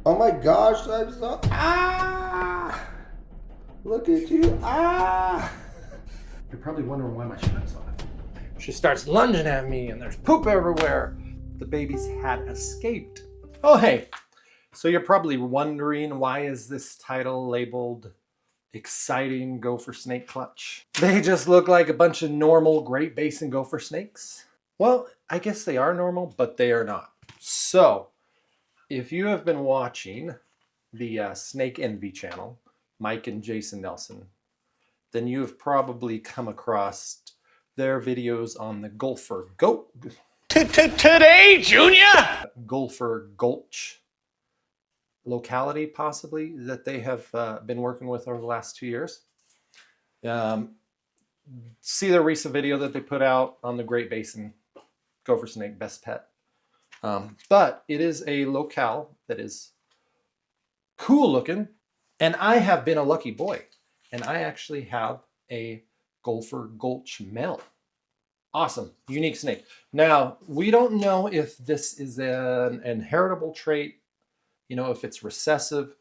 Oh my gosh, I'm so, ah! Look at you, ah! You're probably wondering why my shirt's off. She starts lunging at me and there's poop everywhere. The babies had escaped. Oh, hey. So you're probably wondering, why is this title labeled Exciting Gopher Snake Clutch? They just look like a bunch of normal Great Basin Gopher Snakes. Well, I guess they are normal, but they are not. So, if you have been watching the Snake Envy channel, Mike and Jason Nelson, then you have probably come across their videos on the Gopher Today, Junior! Gopher Gulch locality, possibly, that they have been working with over the last 2 years. See the recent video that they put out on the Great Basin Gopher Snake Best Pet. But it is a locale that is cool looking, and I have been a lucky boy, and I actually have a Gopher Gulch male. Awesome, unique snake. Now, we don't know if this is an inheritable trait, you know, if it's recessive.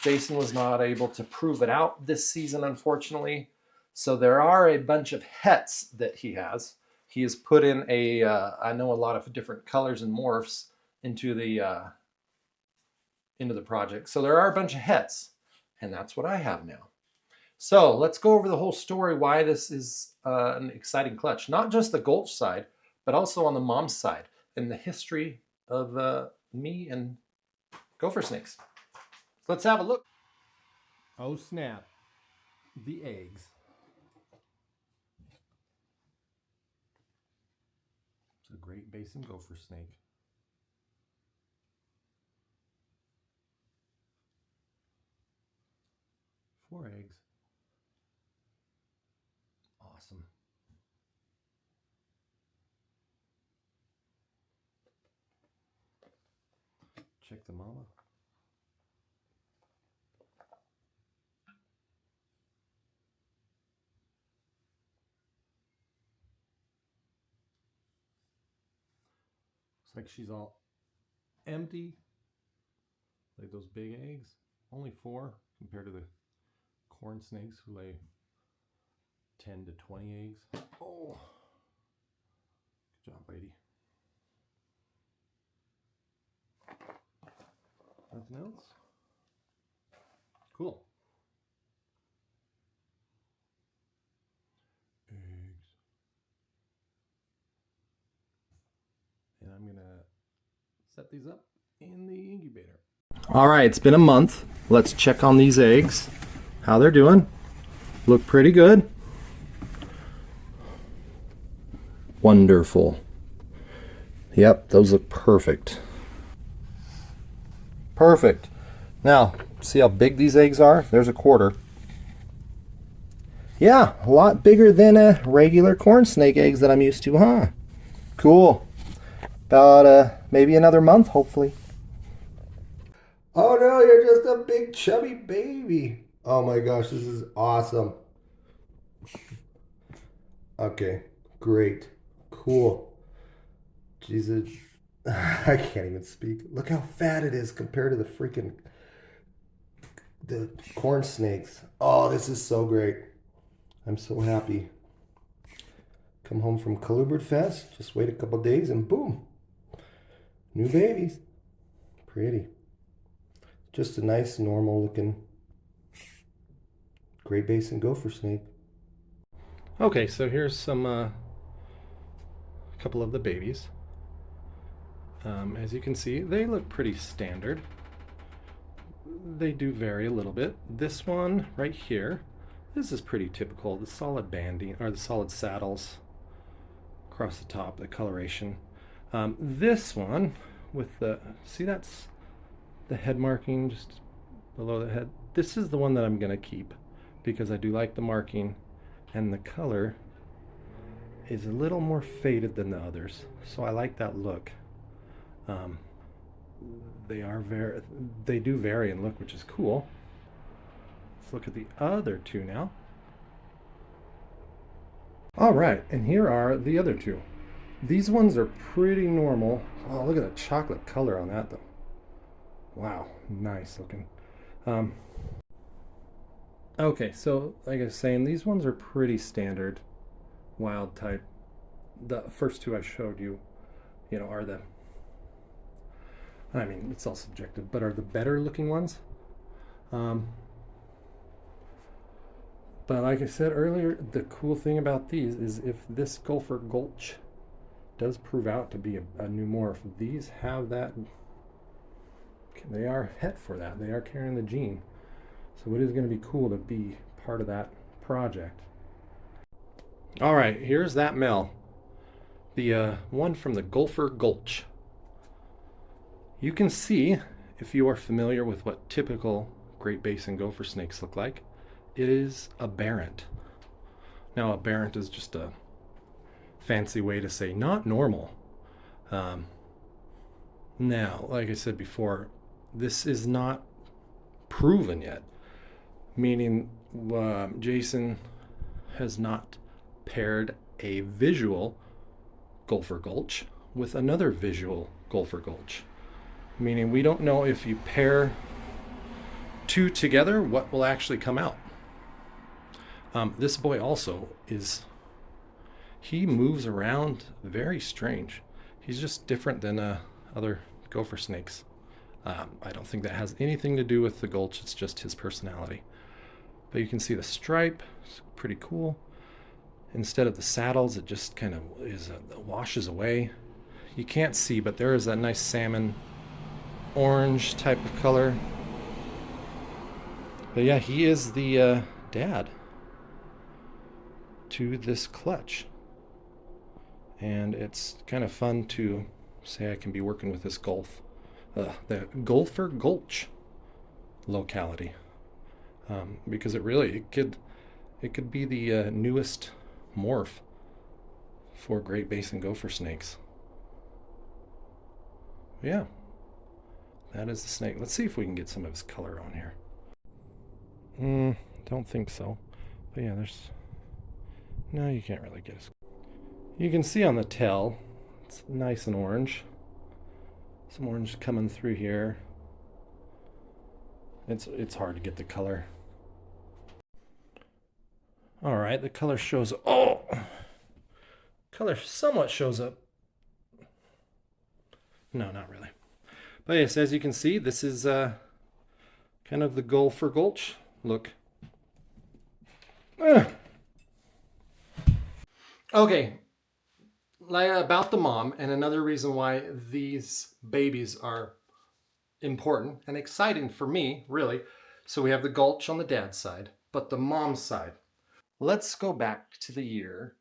Jason was not able to prove it out this season, unfortunately. So there are a bunch of hets that he has. He has put in I know a lot of different colors and morphs into the project. So there are a bunch of hets, and that's what I have now. So let's go over the whole story, why this is an exciting clutch. Not just the Gulch side, but also on the mom's side, and the history of me and Gopher Snakes. Let's have a look. Oh snap, the eggs. It's a Great Basin Gopher Snake. Four eggs. Awesome. Check the mama. Looks like she's all empty, like those big eggs. Only 4 compared to the corn snakes who lay 10 to 20 eggs. Oh, good job, lady. Nothing else? Cool. Eggs. And I'm gonna set these up in the incubator. All right, it's been a month. Let's check on these eggs, how they're doing. Look pretty good. Wonderful. Yep, those look perfect. Perfect. Now, see how big these eggs are? There's a quarter. Yeah, a lot bigger than a regular corn snake eggs that I'm used to, huh? Cool. About maybe another month, hopefully. Oh no, you're just a big chubby baby. Oh my gosh, this is awesome. Okay, great. Cool. Jesus. I can't even speak. Look how fat it is compared to the corn snakes. Oh, this is so great. I'm so happy. Come home from Colubrid Fest. Just wait a couple days and boom. New babies. Pretty. Just a nice, normal looking Great Basin Gopher Snake. Okay, so here's some, a couple of the babies. As you can see, they look pretty standard. They do vary a little bit. This one right here, this is pretty typical. The solid banding, or the solid saddles across the top, the coloration. This one with the, see, that's the head marking just below the head. This is the one that I'm gonna keep because I do like the marking, and the color is a little more faded than the others, so I like that look. They do vary in look, which is cool. Let's look at the other two now. All right, and here are the other two. These ones are pretty normal. Oh, look at the chocolate color on that though. Wow, nice looking. Okay, so like I was saying, these ones are pretty standard wild type. The first two I showed you, are the, I mean, it's all subjective, but are the better looking ones. But like I said earlier, the cool thing about these is if this Gopher Gulch does prove out to be a new morph, these have that, they are het for that. They are carrying the gene. So it is going to be cool to be part of that project. All right, here's that male. The one from the Gopher Gulch. You can see, if you are familiar with what typical Great Basin Gopher Snakes look like, it is aberrant. Now, aberrant is just a fancy way to say not normal. Now, like I said before, this is not proven yet, meaning Jason has not paired a visual Gopher Gulch with another visual Gopher Gulch, meaning we don't know if you pair two together what will actually come out. This boy also he moves around very strange. He's just different than other gopher snakes. I don't think that has anything to do with the gulch, it's just his personality. But you can see the stripe, it's pretty cool. Instead of the saddles, it just kind of washes away. You can't see, but there is that nice salmon orange type of color. But yeah, he is the dad to this clutch. And it's kind of fun to say I can be working with this the Gopher Gulch locality. Because it could be the newest morph for Great Basin Gopher Snakes. Yeah, that is the snake. Let's see if we can get some of his color on here. Don't think so. But yeah, no, you can't really get his. You can see on the tail, it's nice and orange. Some orange coming through here. It's hard to get the color. All right, the color shows. Color somewhat shows up. No, not really. But yes, as you can see, this is kind of the Gopher Gulch look. Okay, about the mom, and another reason why these babies are important and exciting for me, really. So we have the Gulch on the dad's side, but the mom's side. Let's go back to the year,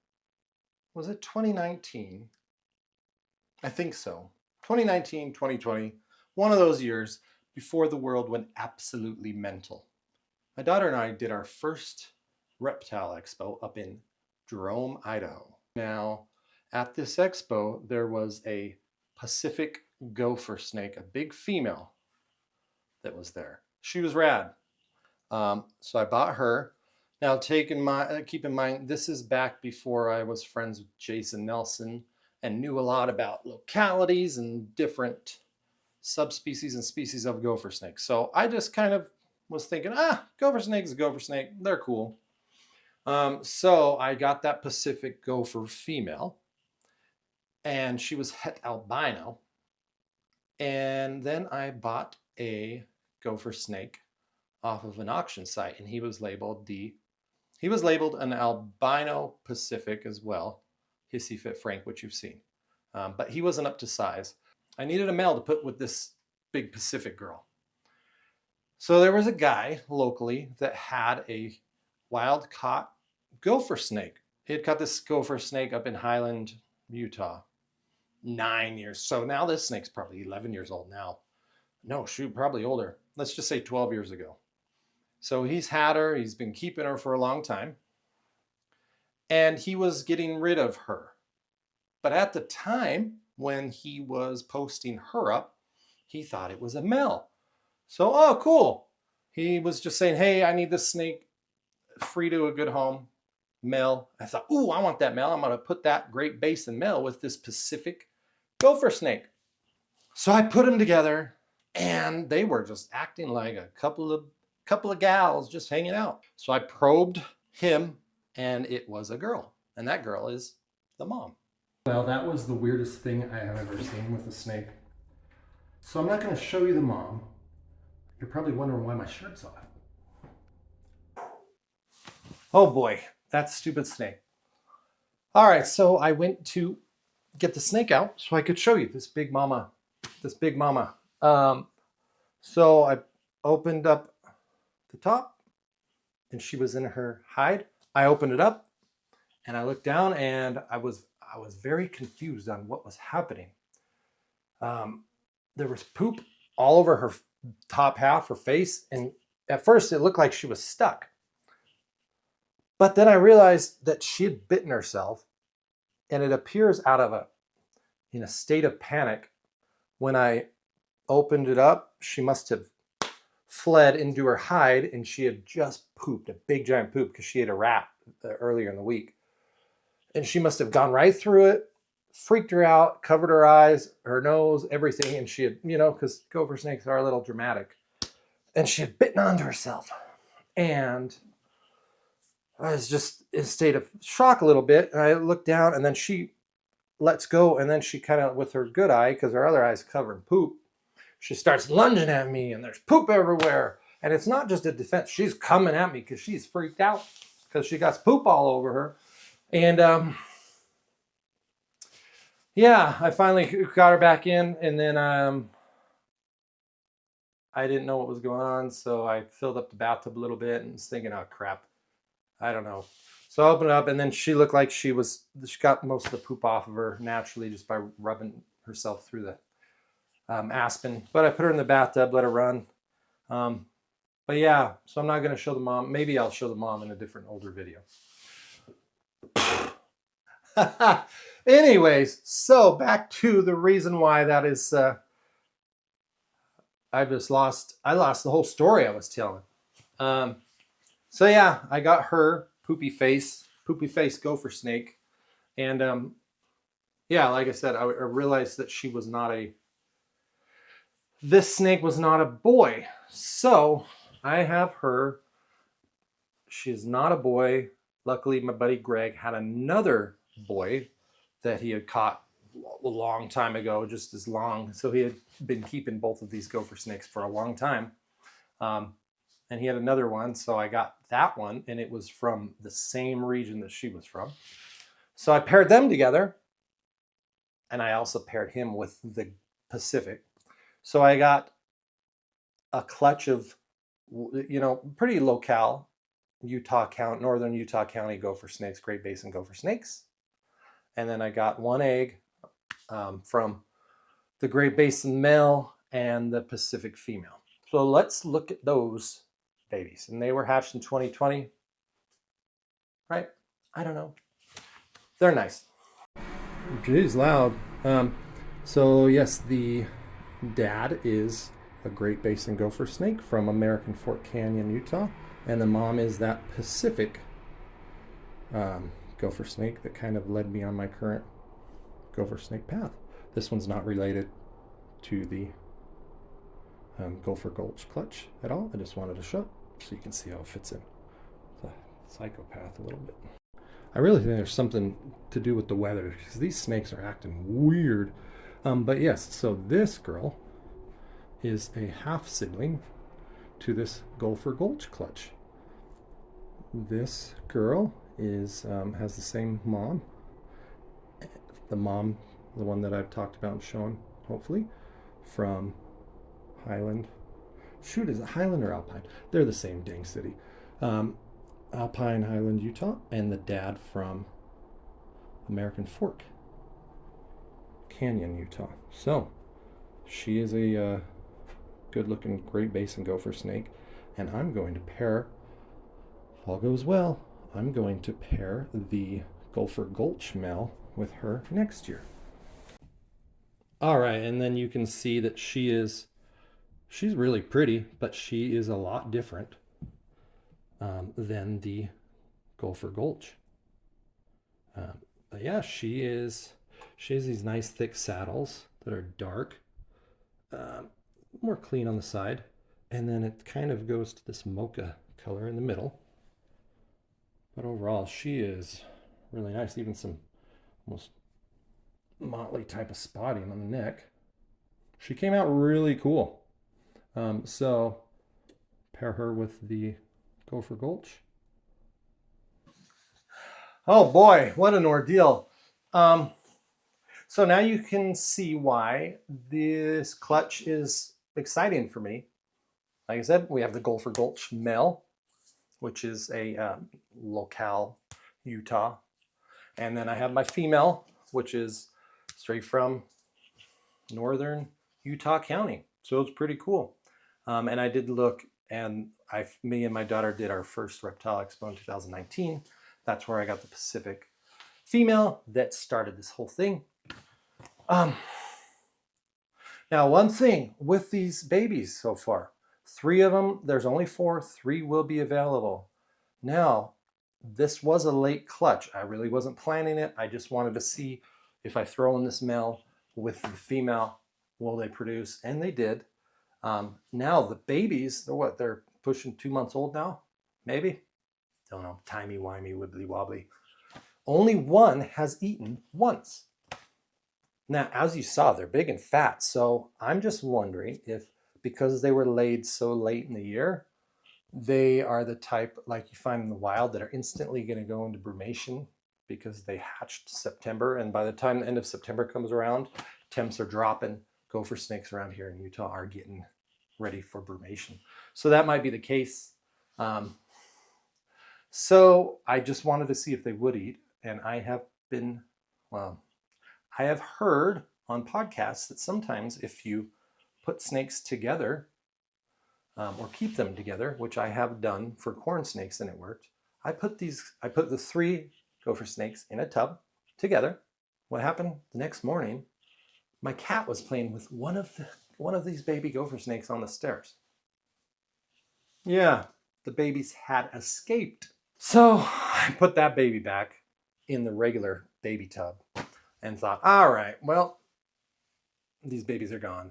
was it 2019? I think so. 2019, 2020, one of those years before the world went absolutely mental. My daughter and I did our first Reptile Expo up in Jerome, Idaho. Now, at this expo, there was a Pacific Gopher Snake, a big female that was there. She was rad. So I bought her. Now, keep in mind, this is back before I was friends with Jason Nelson and knew a lot about localities and different subspecies and species of gopher snakes. So I just kind of was thinking, gopher snake is a gopher snake. They're cool. So I got that Pacific Gopher female, and she was het albino. And then I bought a gopher snake off of an auction site, and he was labeled an albino Pacific as well, Hissy Fit Frank, which you've seen. But he wasn't up to size. I needed a male to put with this big Pacific girl. So there was a guy locally that had a wild caught gopher snake. He had caught this gopher snake up in Highland, Utah, 9 years. So now this snake's probably 11 years old now. No, shoot, probably older. Let's just say 12 years ago. So he's had her. He's been keeping her for a long time. And he was getting rid of her. But at the time when he was posting her up, he thought it was a male. So, oh, cool. He was just saying, hey, I need this snake free to a good home, male. I thought, ooh, I want that male. I'm going to put that Great Basin male with this Pacific Gopher Snake. So I put them together, and they were just acting like a couple of gals just hanging out. So I probed him, and it was a girl, and that girl is the mom. Well, that was the weirdest thing I have ever seen with a snake. So I'm not going to show you the mom. You're probably wondering why my shirt's off. Oh boy, that stupid snake. All right, so I went to get the snake out so I could show you this big mama. So I opened up the top, and she was in her hide. I opened it up, and I looked down, and I was very confused on what was happening. There was poop all over her top half, her face, and at first it looked like she was stuck. But then I realized that she had bitten herself, and it appears in a state of panic. When I opened it up, she must have fled into her hide, and she had just pooped, a big giant poop, because she ate a rat earlier in the week. And she must have gone right through it, freaked her out, covered her eyes, her nose, everything. And she had, because gopher snakes are a little dramatic. And she had bitten onto herself. And I was just in a state of shock a little bit. And I looked down, and then she lets go. And then she kind of, with her good eye, because her other eye's covered in poop, she starts lunging at me, and there's poop everywhere. And it's not just a defense. She's coming at me because she's freaked out because she got poop all over her. And yeah, I finally got her back in, and then I didn't know what was going on, so I filled up the bathtub a little bit and was thinking, oh crap, I don't know. So I opened it up, and then she looked like she got most of the poop off of her naturally just by rubbing herself through the aspen. But I put her in the bathtub, let her run. But yeah, so I'm not going to show the mom. Maybe I'll show the mom in a different older video. Anyways, so back to the reason why that is, I lost the whole story I was telling. So yeah, I got her poopy face gopher snake. And yeah, like I said, I realized that this snake was not a boy. So I have her. She's not a boy. Luckily, my buddy Greg had another boy that he had caught a long time ago, just as long. So he had been keeping both of these gopher snakes for a long time. And he had another one, so I got that one, and it was from the same region that she was from. So I paired them together, and I also paired him with the Pacific. So I got a clutch of, pretty locale northern Utah County Gopher Snakes, Great Basin Gopher Snakes. And then I got one egg from the Great Basin male and the Pacific female. So let's look at those babies. And they were hatched in 2020, right? I don't know. They're nice. Geez, loud. So yes, the dad is a Great Basin Gopher Snake from American Fork Canyon, Utah. And the mom is that Pacific Gopher Snake that kind of led me on my current Gopher Snake path. This one's not related to the Gopher Gulch clutch at all. I just wanted to show it so you can see how it fits in. It's a psychopath a little bit. I really think there's something to do with the weather because these snakes are acting weird. But yes, so this girl is a half sibling to this Gopher Gulch clutch. This girl has the same mom. The mom, the one that I've talked about and shown, hopefully, from Highland. Shoot, is it Highland or Alpine? They're the same dang city. Alpine, Highland, Utah, and the dad from American Fork Canyon, Utah. So she is a good-looking Great Basin Gopher Snake, and I'm going to pair, if all goes well, I'm going to pair the Gopher Gulch male with her next year. All right, and then you can see that she's really pretty, but she is a lot different than the Gopher Gulch. But yeah, she has these nice thick saddles that are dark. more clean on the side. And then it kind of goes to this mocha color in the middle. But overall, she is really nice. Even some almost motley type of spotting on the neck. She came out really cool. So pair her with the Gopher Gulch. Oh boy, what an ordeal. So now you can see why this clutch is exciting for me. Like I said, we have the Gopher Gulch male, which is a locale Utah. And then I have my female, which is straight from northern Utah County. So it's pretty cool. And I did look, and me and my daughter did our first Reptile Expo in 2019. That's where I got the Pacific female that started this whole thing. Now, one thing with these babies so far, 3 of them, there's only 4, 3 will be available. Now, this was a late clutch. I really wasn't planning it. I just wanted to see if I throw in this male with the female, will they produce? And they did. Now the babies, they're what? They're pushing 2 months old now? Maybe? Don't know. Timey-wimey, wibbly-wobbly. Only one has eaten once. Now, as you saw, they're big and fat. So I'm just wondering if, because they were laid so late in the year, they are the type like you find in the wild that are instantly going to go into brumation because they hatched September. And by the time the end of September comes around, temps are dropping. Gopher snakes around here in Utah are getting ready for brumation. So that might be the case. So I just wanted to see if they would eat. And I have been, well, I have heard on podcasts that sometimes if you put snakes together or keep them together, which I have done for corn snakes and it worked, I put the 3 gopher snakes in a tub together. What happened the next morning, my cat was playing with one of these baby gopher snakes on the stairs. Yeah, the babies had escaped. So I put that baby back in the regular baby tub and thought, all right, well, these babies are gone.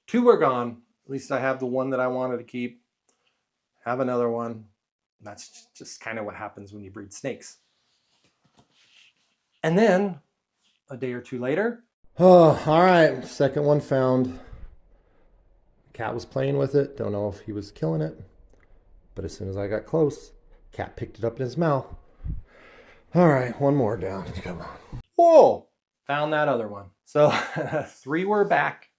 2 are gone. At least I have the one that I wanted to keep. Have another one. That's just kind of what happens when you breed snakes. And then a day or 2 later, oh, all right, second one found. Cat was playing with it. Don't know if he was killing it. But as soon as I got close, cat picked it up in his mouth. All right, one more down. Come on. Whoa, found that other one. So 3 were back.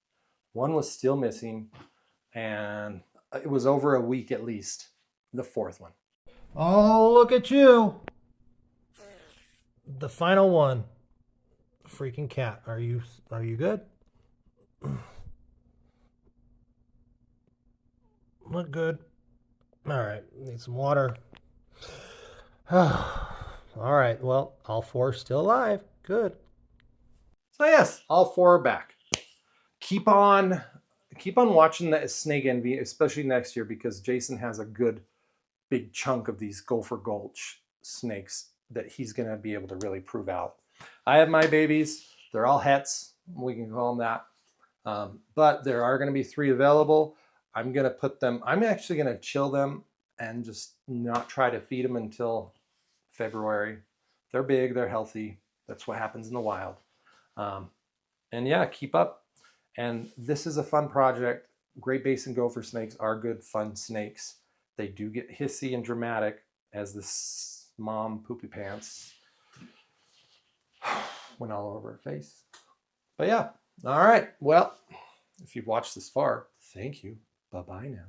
1 was still missing. And it was over a week at least, the 4th one. Oh, look at you. The final one. Freaking cat. Are you good? Look good. All right, need some water. All right, well, all 4 are still alive. Good. So yes, all 4 are back. Keep on watching the Snake Envy, especially next year, because Jason has a good big chunk of these Gopher Gulch snakes that he's going to be able to really prove out. I have my babies. They're all hets. We can call them that. But there are going to be 3 available. I'm going to put them, I'm actually going to chill them and just not try to feed them until February. They're big, they're healthy. That's what happens in the wild. And yeah, keep up. And this is a fun project. Great Basin Gopher Snakes are good, fun snakes. They do get hissy and dramatic as this mom poopy pants went all over her face. But yeah, all right. Well, if you've watched this far, thank you. Bye-bye now.